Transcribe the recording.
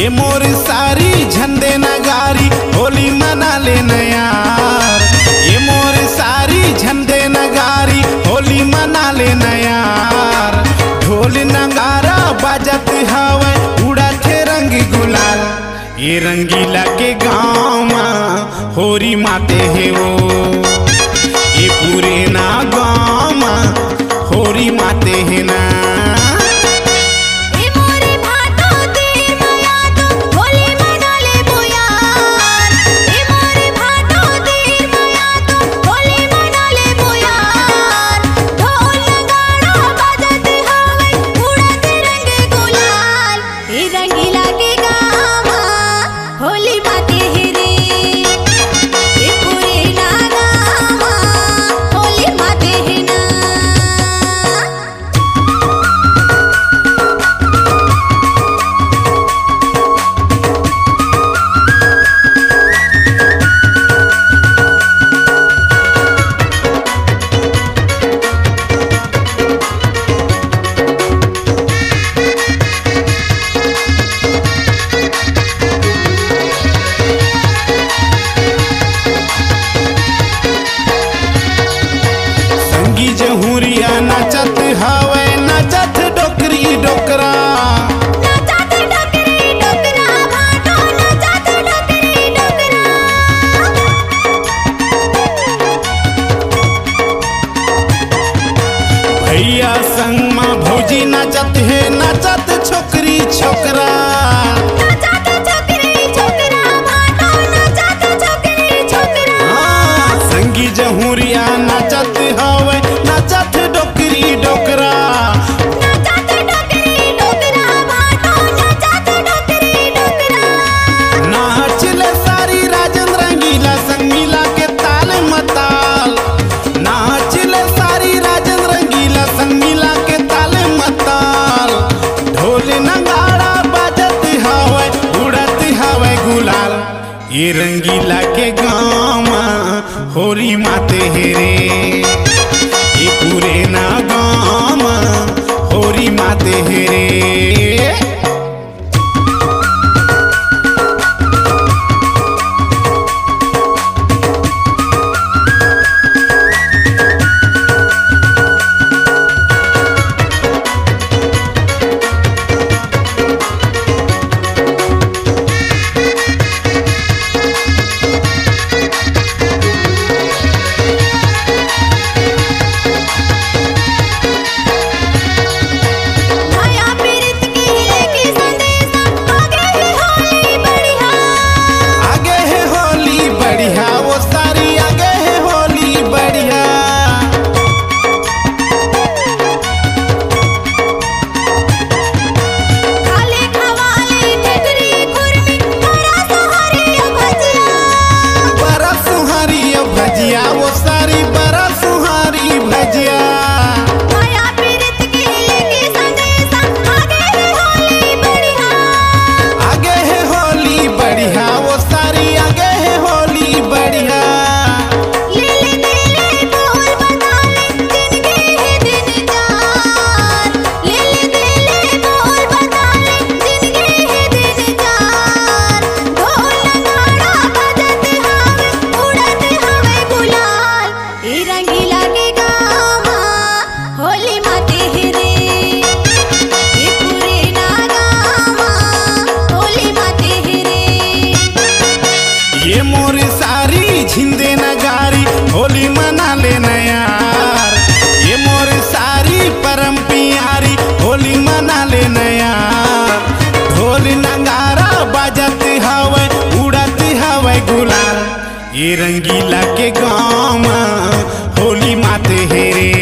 ये मोर सारी झंडे नगारी होली मना ले यार। ये मोर सारी झंडे नगारी होली मना ले यार। ढोल नगारा बाजत हवे उड़त रंग गुलाल। ये रंगीला के गाँव में होरी माते है वो। ये पूरे ना गाँव में होरी माते है ना। जहुरिया नचत हवे नचत डोकरी डोकरा। नचत डोकरी डोकरा भाटो नचत डोकरी डोकरा। भैया संग में भौजी नचत है नचत छोकरी छोकरा। नचत छोकरी छोकरा भाटो नचत छोकरी छोकरा। संगी जहुरिया नचत हवे नचत डोकरी डोकरा। नचत डोकरी डोकरा भाटो नचत डोकरी डोकरा। नाच ले सारी राजन रंगीला संग मिला के ताल मताल। नाच ले सारी राजन रंगीला संग मिला के ताल मताल। ढोल नगाड़ा बाजत हवे उड़त हवे गुलाल। ये रंगीला के गाँव में होली माते है रे। ये पूरे ना गाँव में होरी माते है रे। ये मोर सारी झिंदे नगारी होली मना ले यार। ये मोर सारी परम प्यारी होली मना ले यार। ढोल नगारा बाजत हवे उड़त हवे गुलाल। ये रंगीला के गाँव में होली माते है रे।